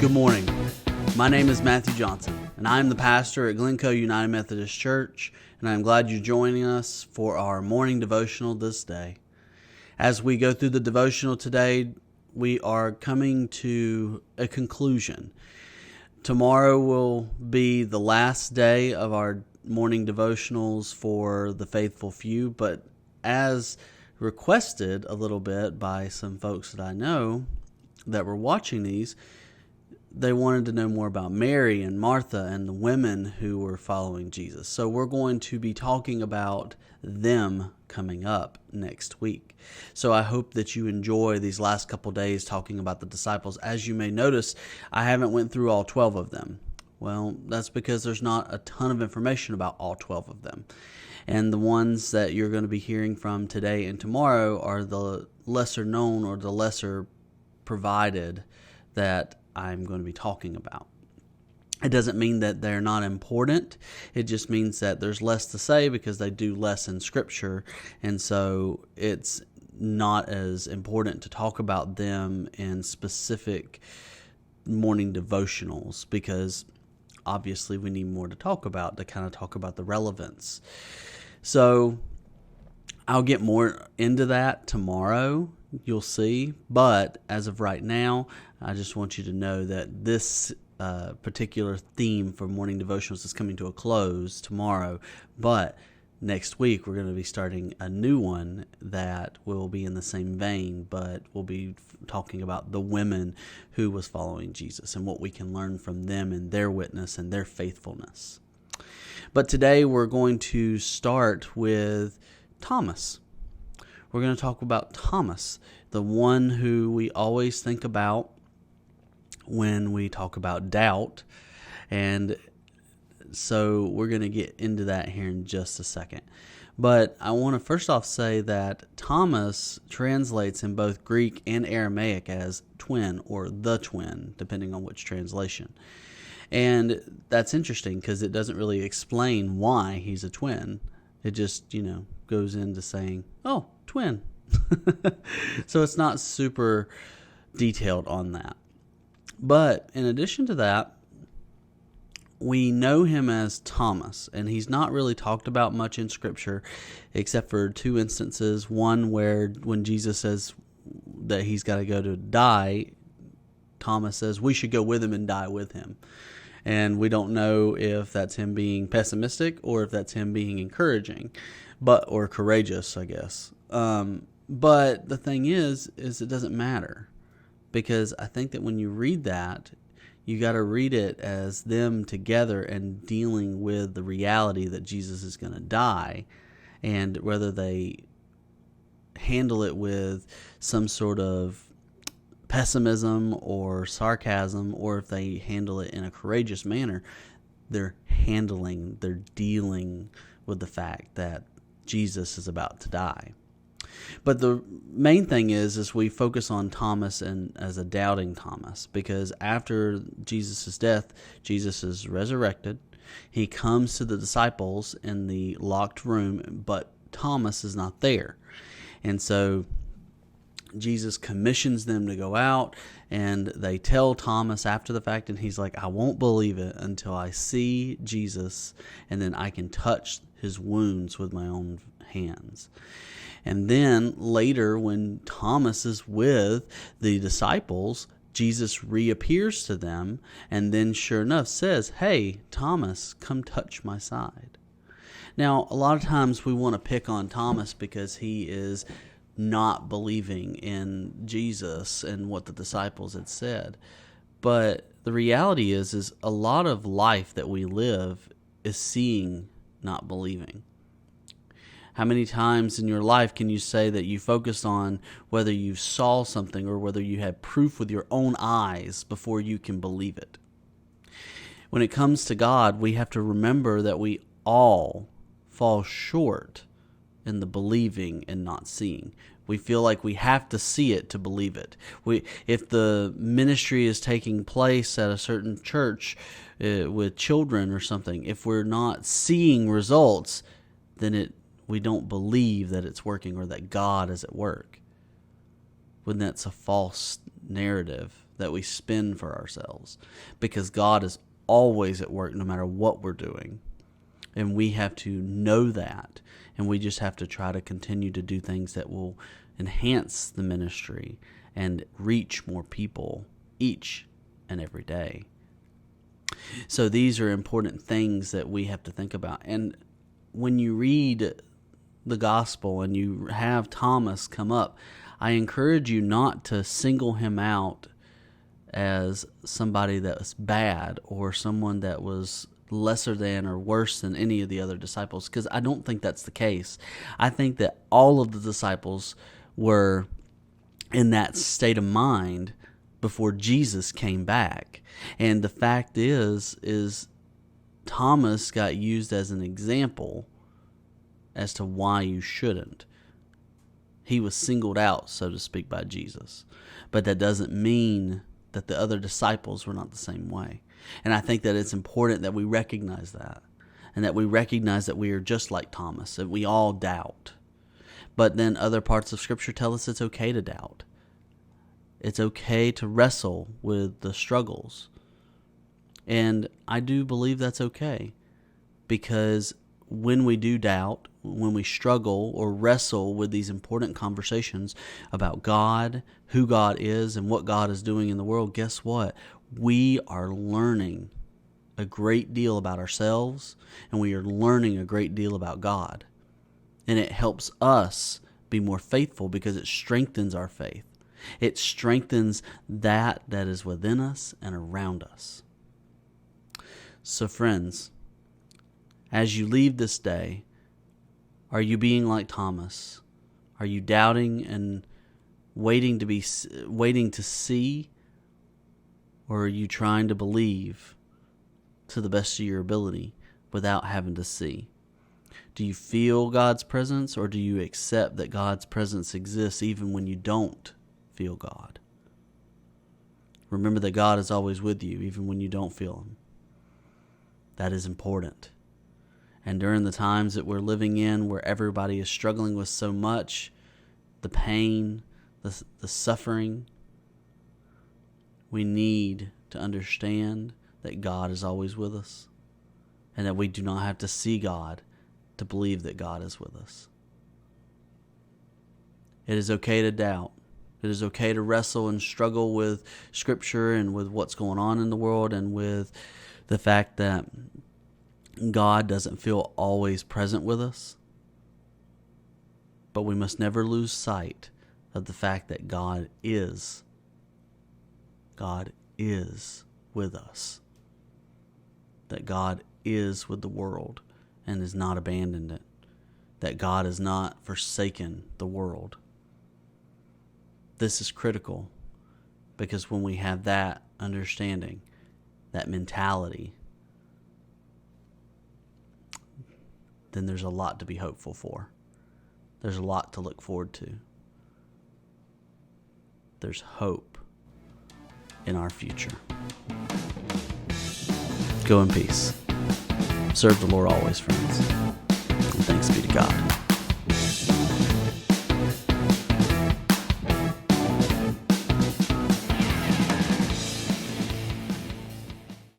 Good morning. My name is Matthew Johnson, and I am the pastor at Glencoe United Methodist Church, and I am glad you're joining us for our morning devotional this day. As we go through the devotional today, we are coming to a conclusion. Tomorrow will be the last day of our morning devotionals for the faithful few, but as requested a little bit by some folks that I know that were watching these, they wanted to know more about Mary and Martha and the women who were following Jesus. So we're going to be talking about them coming up next week. So I hope that you enjoy these last couple days talking about the disciples. As you may notice, I haven't went through all 12 of them. Well, that's because there's not a ton of information about all 12 of them. And the ones that you're going to be hearing from today and tomorrow are the lesser known or the lesser provided that I'm going to be talking about. It doesn't mean that they're not important. It just means that there's less to say because they do less in Scripture. And so it's not as important to talk about them in specific morning devotionals because obviously we need more to talk about to kind of talk about the relevance. So I'll get more into that tomorrow. You'll see. But as of right now, I just want you to know that this particular theme for morning devotionals is coming to a close tomorrow. But next week, we're going to be starting a new one that will be in the same vein, but we'll be talking about the women who was following Jesus and what we can learn from them and their witness and their faithfulness. But today, we're going to start with Thomas. We're going to talk about Thomas, the one who we always think about when we talk about doubt. And so we're going to get into that here in just a second. But I want to first off say that Thomas translates in both Greek and Aramaic as twin or the twin, depending on which translation. And that's interesting because it doesn't really explain why he's a twin. It just, goes into saying, oh, twin. So it's not super detailed on that. But in addition to that, we know him as Thomas, and he's not really talked about much in Scripture except for two instances. One where when Jesus says that he's got to go to die, Thomas says we should go with him and die with him. And we don't know if that's him being pessimistic or if that's him being encouraging, or courageous, I guess. But the thing is it doesn't matter, because I think that when you read that, you got to read it as them together and dealing with the reality that Jesus is going to die, and whether they handle it with some sort of pessimism or sarcasm, or if they handle it in a courageous manner, they're dealing with the fact that Jesus is about to die. But the main thing is we focus on Thomas and as a doubting Thomas, because after Jesus' death, Jesus is resurrected. He comes to the disciples in the locked room, but Thomas is not there. And so Jesus commissions them to go out, and they tell Thomas after the fact, and he's like, I won't believe it until I see Jesus, and then I can touch his wounds with my own hands. And then later, when Thomas is with the disciples, Jesus reappears to them and then sure enough says, hey, Thomas, come touch my side. Now, a lot of times we want to pick on Thomas because he is not believing in Jesus and what the disciples had said. But the reality is a lot of life that we live is seeing, not believing. How many times in your life can you say that you focused on whether you saw something or whether you had proof with your own eyes before you can believe it? When it comes to God, we have to remember that we all fall short in the believing and not seeing. We feel like we have to see it to believe it. If the ministry is taking place at a certain church with children or something, if we're not seeing results, then we don't believe that it's working or that God is at work. When that's a false narrative that we spin for ourselves, because God is always at work no matter what we're doing. And we have to know that, and we just have to try to continue to do things that will enhance the ministry and reach more people each and every day. So these are important things that we have to think about. And when you read the gospel and you have Thomas come up, I encourage you not to single him out as somebody that was bad or someone that was lesser than or worse than any of the other disciples, because I don't think that's the case. I think that all of the disciples were in that state of mind before Jesus came back. And the fact is Thomas got used as an example as to why you shouldn't. He was singled out, so to speak, by Jesus. But that doesn't mean that the other disciples were not the same way. And I think that it's important that we recognize that, and that we recognize that we are just like Thomas, that we all doubt. But then other parts of Scripture tell us it's okay to doubt. It's okay to wrestle with the struggles. And I do believe that's okay, because when we do doubt, when we struggle or wrestle with these important conversations about God, who God is, and what God is doing in the world, guess what? We are learning a great deal about ourselves, and we are learning a great deal about God. And it helps us be more faithful because it strengthens our faith. It strengthens that is within us and around us. So friends, as you leave this day, are you being like Thomas? Are you doubting and waiting to see? Or are you trying to believe to the best of your ability without having to see? Do you feel God's presence, or do you accept that God's presence exists even when you don't feel God? Remember that God is always with you even when you don't feel Him. That is important. And during the times that we're living in, where everybody is struggling with so much, the pain, the suffering, we need to understand that God is always with us, and that we do not have to see God to believe that God is with us. It is okay to doubt. It is okay to wrestle and struggle with Scripture and with what's going on in the world, and with the fact that God doesn't feel always present with us. But we must never lose sight of the fact that God is with us. That God is with the world and has not abandoned it. That God has not forsaken the world. This is critical, because when we have that understanding, that mentality, then there's a lot to be hopeful for. There's a lot to look forward to. There's hope in our future. Go in peace. Serve the Lord always, friends. And thanks be to God.